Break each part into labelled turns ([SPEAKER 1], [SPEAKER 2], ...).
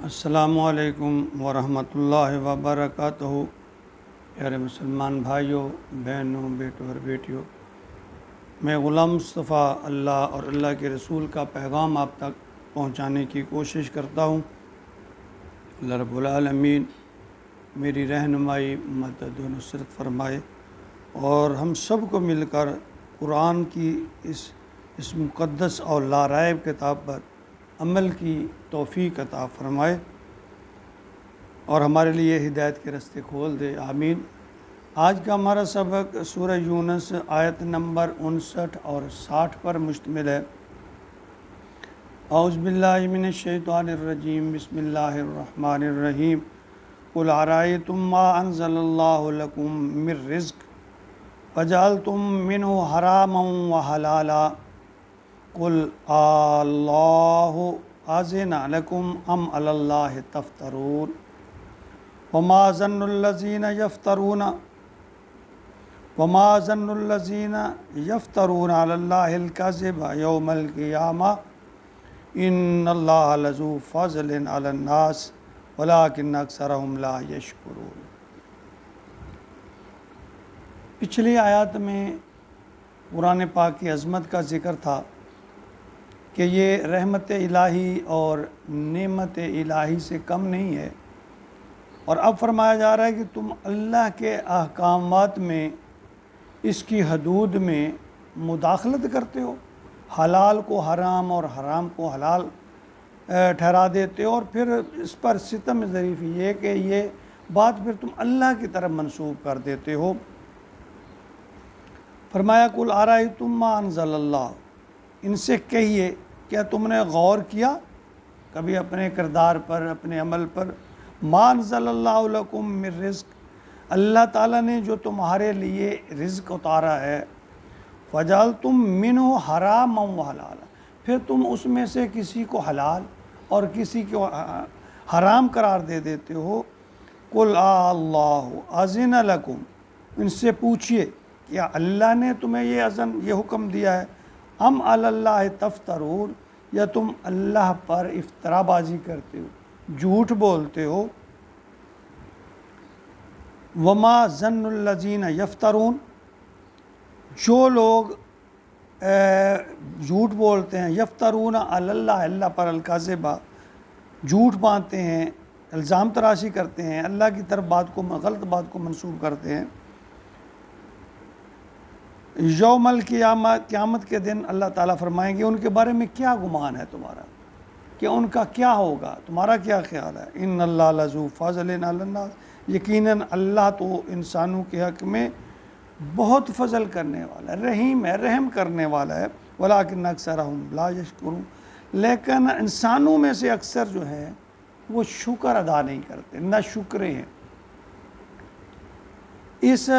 [SPEAKER 1] السلام علیکم ورحمۃ اللہ وبرکاتہ۔ پیارے مسلمان بھائیوں، بہنوں، بیٹوں اور بیٹیوں، میں غلام مصطفیٰ اللہ اور اللہ کے رسول کا پیغام آپ تک پہنچانے کی کوشش کرتا ہوں۔ اللہ رب العالمین میری رہنمائی، مدد و نصرت فرمائے اور ہم سب کو مل کر قرآن کی اس مقدس اور لارائب کتاب پر عمل کی توفیق عطا فرمائے اور ہمارے لیے ہدایت کے راستے کھول دے، آمین۔ آج کا ہمارا سبق سورہ یونس آیت نمبر 59 اور 60 پر مشتمل ہے۔ اعوذ باللہ من الشیطان الرجیم، بسم اللہ الرحمن الرحیم۔ قل ارأیتم ما انزل اللہ لکم من رزق فجعلتم منہ حراما وحلالا قل اللہ اذن لکم ام علی اللہ تفترون وما ظن الذین یفترون علی اللہ الکذب یوم القیامہ ان اللہ لذو فضل علی الناس ولکن اکثرهم لا یشکرون۔ پچھلی آیات میں قرآن پاک کی عظمت کا ذکر تھا کہ یہ رحمت الہی اور نعمت الہی سے کم نہیں ہے، اور اب فرمایا جا رہا ہے کہ تم اللہ کے احکامات میں، اس کی حدود میں مداخلت کرتے ہو، حلال کو حرام اور حرام کو حلال ٹھہرا دیتے ہو، اور پھر اس پر ستم ظریف یہ کہ یہ بات پھر تم اللہ کی طرف منسوب کر دیتے ہو۔ فرمایا قل ارأیتم ما انزل اللہ، ان سے کہیے کیا تم نے غور کیا کبھی اپنے کردار پر، اپنے عمل پر؟ ما انزل اللہ لکم من رزق، اللہ تعالیٰ نے جو تمہارے لیے رزق اتارا ہے، فجعلتم منہ حراما وحلالا، پھر تم اس میں سے کسی کو حلال اور کسی کو حرام قرار دے دیتے ہو۔ قل اللہ اذن لکم، ان سے پوچھئے کیا اللہ نے تمہیں یہ حکم دیا ہے؟ ام علی اللہ تفترون، یا تم اللہ پر افترا بازی کرتے ہو، جھوٹ بولتے ہو۔ وما ظن الذین یفترون، جو لوگ جھوٹ بولتے ہیں، یفترون علی اللہ، اللہ پر الکذب، جھوٹ باندھتے ہیں، الزام تراشی کرتے ہیں، اللہ کی طرف غلط بات کو منسوب کرتے ہیں۔ یوم القیامہ، قیامت کے دن اللہ تعالیٰ فرمائیں گے ان کے بارے میں کیا گمان ہے تمہارا، کہ ان کا کیا ہوگا، تمہارا کیا خیال ہے؟ ان اللہ لذو فضل علی الناس، یقیناً اللہ تو انسانوں کے حق میں بہت فضل کرنے والا ہے، رحیم ہے، رحم کرنے والا ہے۔ ولکن اکثرہم لا یشکرون، لیکن انسانوں میں سے اکثر جو ہیں وہ شکر ادا نہیں کرتے، نہ شکرے ہیں۔ اس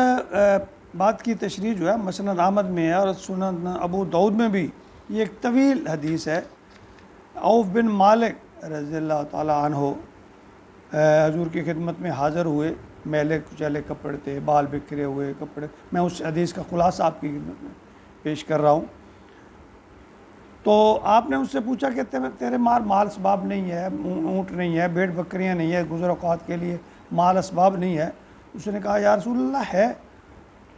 [SPEAKER 1] بات کی تشریح جو ہے مسند احمد میں ہے اور سنن ابو داؤد میں بھی، یہ ایک طویل حدیث ہے۔ عوف بن مالک رضی اللہ تعالیٰ عنہ حضور کی خدمت میں حاضر ہوئے، میلے کچیلے کپڑے تھے، بال بکھرے ہوئے کپڑے، میں اس حدیث کا خلاصہ آپ کی خدمت میں پیش کر رہا ہوں۔ تو آپ نے اس سے پوچھا کہ تیرے مال اسباب نہیں ہے، اونٹ نہیں ہے، بھیڑ بکریاں نہیں ہے، گزر اوقات کے لیے مال اسباب نہیں ہے؟ اس نے کہا یا رسول اللہ ہے۔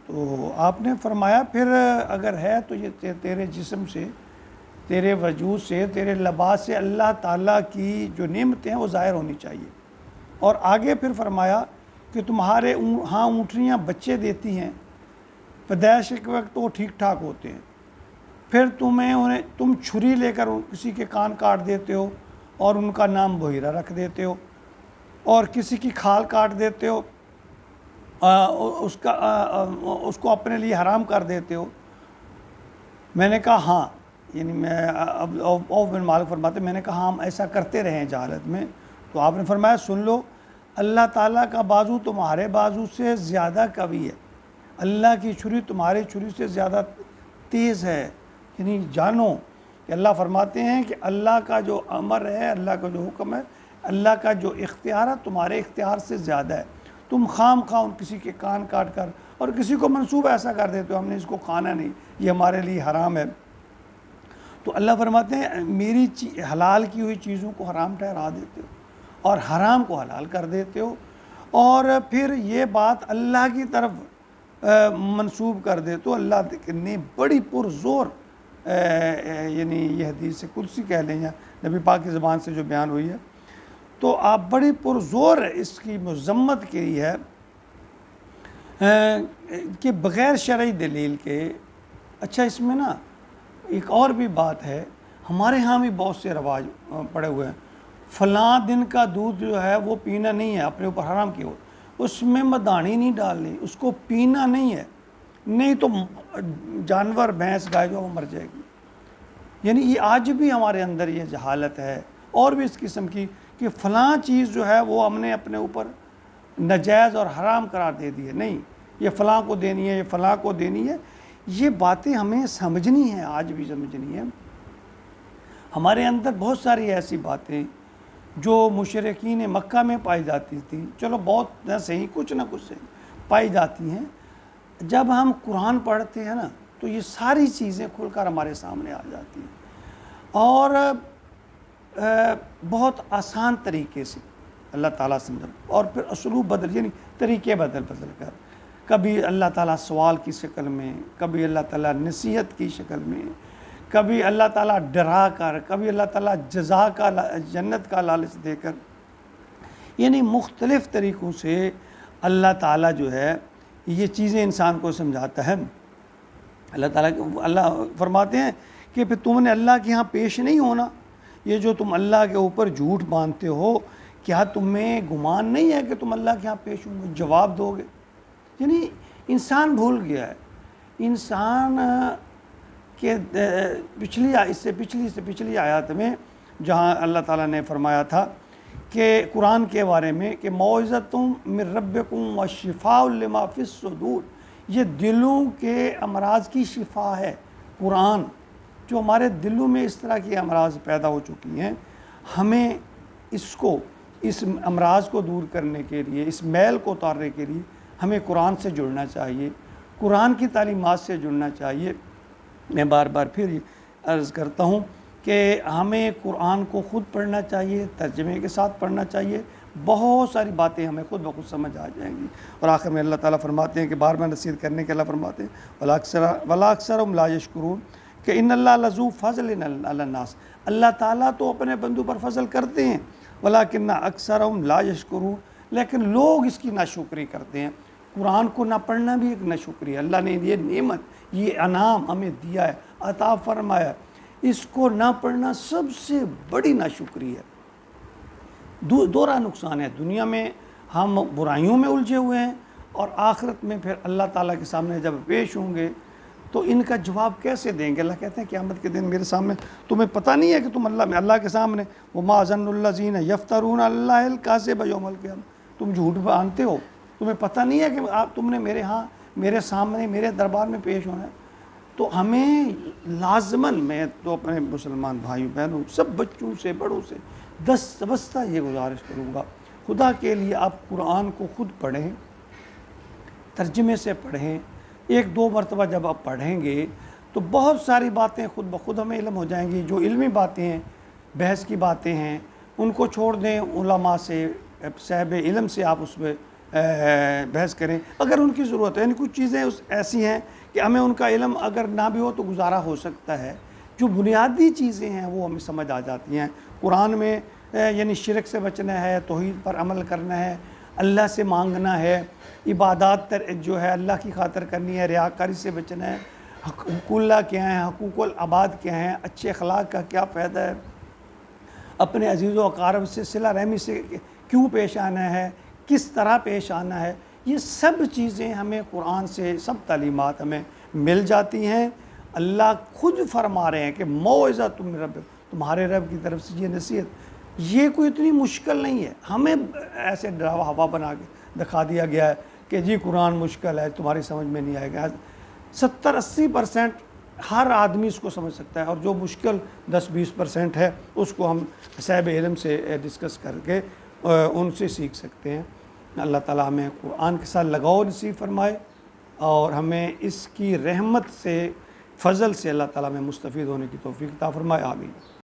[SPEAKER 1] تو آپ نے فرمایا پھر اگر ہے تو یہ تیرے جسم سے، تیرے وجود سے، تیرے لباس سے اللہ تعالیٰ کی جو نعمتیں ہیں وہ ظاہر ہونی چاہیے۔ اور آگے پھر فرمایا کہ تمہارے ہاں اونٹنیاں بچے دیتی ہیں، پیدائش کے وقت وہ ٹھیک ٹھاک ہوتے ہیں، پھر تم چھری لے کر کسی کے کان کاٹ دیتے ہو اور ان کا نام بحیرہ رکھ دیتے ہو، اور کسی کی کھال کاٹ دیتے ہو، اس کو اپنے لیے حرام کر دیتے ہو۔ میں نے کہا ہاں، یعنی میں عوف بن مالک فرماتے میں نے کہا ہاں ہم ایسا کرتے رہے ہیں جہالت میں۔ تو آپ نے فرمایا سن لو، اللہ تعالیٰ کا بازو تمہارے بازو سے زیادہ قوی ہے، اللہ کی چھری تمہاری چھری سے زیادہ تیز ہے۔ یعنی جانو کہ اللہ فرماتے ہیں کہ اللہ کا جو امر ہے، اللہ کا جو حکم ہے، اللہ کا جو اختیار ہے تمہارے اختیار سے زیادہ ہے۔ تم خام خواہ کسی کے کان کاٹ کر اور کسی کو منسوب ایسا کر دیتے ہو ہم نے اس کو کھانا نہیں، یہ ہمارے لیے حرام ہے۔ تو اللہ فرماتے ہیں میری حلال کی ہوئی چیزوں کو حرام ٹھہرا دیتے ہو، اور حرام کو حلال کر دیتے ہو، اور پھر یہ بات اللہ کی طرف منسوب کر دیتے ہو۔ اللہ نے بڑی پرزور یعنی یہ حدیث قدسی کہہ لیں یا نبی پاک کی زبان سے جو بیان ہوئی ہے، تو آپ بڑی پرزور اس کی مذمت کی ہے کہ بغیر شرعی دلیل کے۔ اچھا، اس میں نا ایک اور بھی بات ہے، ہمارے ہاں بھی بہت سے رواج پڑے ہوئے ہیں، فلاں دن کا دودھ جو ہے وہ پینا نہیں ہے، اپنے اوپر حرام کیا ہو، اس میں مدانی نہیں ڈالنی، اس کو پینا نہیں ہے، نہیں تو جانور بھینس گائے جو وہ مر جائے گی۔ یعنی یہ آج بھی ہمارے اندر یہ جہالت ہے، اور بھی اس قسم کی، کہ فلاں چیز جو ہے وہ ہم نے اپنے اوپر ناجائز اور حرام قرار دے دی ہے، نہیں یہ فلاں کو دینی ہے، یہ فلاں کو دینی ہے۔ یہ باتیں ہمیں سمجھنی ہیں، آج بھی سمجھنی ہے۔ ہمارے اندر بہت ساری ایسی باتیں جو مشرکین مکہ میں پائی جاتی تھیں، چلو بہت نہ صحیح، کچھ نہ کچھ صحیح پائی جاتی ہیں، جب ہم قرآن پڑھتے ہیں نا تو یہ ساری چیزیں کھل کر ہمارے سامنے آ جاتی ہیں، اور بہت آسان طریقے سے اللہ تعالیٰ سمجھا، اور پھر اسلوب بدل، یعنی طریقے بدل کر، کبھی اللہ تعالیٰ سوال کی شکل میں، کبھی اللہ تعالیٰ نصیحت کی شکل میں، کبھی اللہ تعالیٰ ڈرا کر، کبھی اللہ تعالیٰ جزا کا جنت کا لالچ دے کر، یعنی مختلف طریقوں سے اللہ تعالیٰ جو ہے یہ چیزیں انسان کو سمجھاتا ہے۔ اللہ فرماتے ہیں کہ پھر تم نے اللہ کے ہاں پیش نہیں ہونا، یہ جو تم اللہ کے اوپر جھوٹ باندھتے ہو، کیا تمہیں گمان نہیں ہے کہ تم اللہ کے ہاں پیش ہوں گے، جواب دو گے؟ یعنی انسان بھول گیا ہے، انسان کہ اس سے پچھلی آیات میں جہاں اللہ تعالیٰ نے فرمایا تھا کہ قرآن کے بارے میں کہ موعظۃ من ربکم وشفاء لما فی الصدور، یہ دلوں کے امراض کی شفا ہے۔ قرآن جو ہمارے دلوں میں اس طرح کی امراض پیدا ہو چکی ہیں، ہمیں اس امراض کو دور کرنے کے لیے، اس میل کو اتارنے کے لیے ہمیں قرآن سے جڑنا چاہیے، قرآن کی تعلیمات سے جڑنا چاہیے۔ میں بار بار پھر عرض کرتا ہوں کہ ہمیں قرآن کو خود پڑھنا چاہیے، ترجمے کے ساتھ پڑھنا چاہیے، بہت ساری باتیں ہمیں خود بخود سمجھ آ جائیں گی۔ اور آخر میں اللہ تعالیٰ فرماتے ہیں کہ بار بار نصیحت کرنے کے اللہ فرماتے ہیں وَلَا أَكْثَرُهُمْ لَا يَشْكُرُونَ، کہ ان اللہ لذو فضل علی الناس، اللہ تعالیٰ تو اپنے بندوں پر فضل کرتے ہیں، وَلَكِنَّ أَكْثَرَهُمْ لَا يَشْكُرُونَ، لیکن لوگ اس کی ناشکری کرتے ہیں۔ قرآن کو نہ پڑھنا بھی ایک ناشکری ہے، اللہ نے یہ نعمت، یہ انعام ہمیں دیا ہے، عطا فرمایا، اس کو نہ پڑھنا سب سے بڑی ناشکری ہے۔ دورا نقصان ہے، دنیا میں ہم برائیوں میں الجھے ہوئے ہیں، اور آخرت میں پھر اللہ تعالیٰ کے سامنے جب پیش ہوں گے تو ان کا جواب کیسے دیں گے؟ اللہ کہتے ہیں قیامت کے دن میرے سامنے تمہیں پتہ نہیں ہے کہ تم اللہ کے سامنے وَمَا ظَنُّ الَّذِينَ يَفْتَرُونَ عَلَى اللَّهِ الْكَذِبَ يَوْمَ الْقِيَامَةِ، تم جھوٹ باندھتے ہو، تمہیں پتہ نہیں ہے کہ تم نے میرے ہاں، میرے سامنے، میرے دربار میں پیش ہونا ہے۔ تو ہمیں لازماً، میں تو اپنے مسلمان بھائیوں بہنوں سب بچوں سے بڑوں سے دستبستہ یہ گزارش کروں گا، خدا کے لیے آپ قرآن کو خود پڑھیں، ترجمے سے پڑھیں، ایک دو مرتبہ جب آپ پڑھیں گے تو بہت ساری باتیں خود بخود ہمیں علم ہو جائیں گی۔ جو علمی باتیں ہیں، بحث کی باتیں ہیں، ان کو چھوڑ دیں، علماء سے، صاحب علم سے آپ اس میں بحث کریں اگر ان کی ضرورت ہے۔ یعنی کچھ چیزیں ایسی ہیں کہ ہمیں ان کا علم اگر نہ بھی ہو تو گزارا ہو سکتا ہے، جو بنیادی چیزیں ہیں وہ ہمیں سمجھ آ جاتی ہیں۔ قرآن میں یعنی شرک سے بچنا ہے، توحید پر عمل کرنا ہے، اللہ سے مانگنا ہے، عبادات جو ہے اللہ کی خاطر کرنی ہے، ریاکاری سے بچنا ہے، حقوق اللہ کیا ہیں، حقوق العباد کیا ہیں، اچھے اخلاق کا کیا فائدہ ہے، اپنے عزیز و اقارب سے صلہ رحمی سے کیوں پیش آنا ہے، کس طرح پیش آنا ہے، یہ سب چیزیں ہمیں قرآن سے، سب تعلیمات ہمیں مل جاتی ہیں۔ اللہ خود فرما رہے ہیں کہ موعظۃ من رب، تمہارے رب کی طرف سے یہ نصیحت، یہ کوئی اتنی مشکل نہیں ہے۔ ہمیں ایسے ڈراوا ہوا بنا کے دکھا دیا گیا ہے کہ جی قرآن مشکل ہے، تمہاری سمجھ میں نہیں آئے گا۔ 70-80% ہر آدمی اس کو سمجھ سکتا ہے، اور جو مشکل 10-20% ہے اس کو ہم صاحب علم سے ڈسکس کر کے ان سے سیکھ سکتے ہیں۔ اللہ تعالیٰ ہمیں قرآن کے ساتھ لگاؤ نصیب فرمائے، اور ہمیں اس کی رحمت سے، فضل سے اللہ تعالیٰ میں مستفید ہونے کی توفیق عطا فرمائے، آمین۔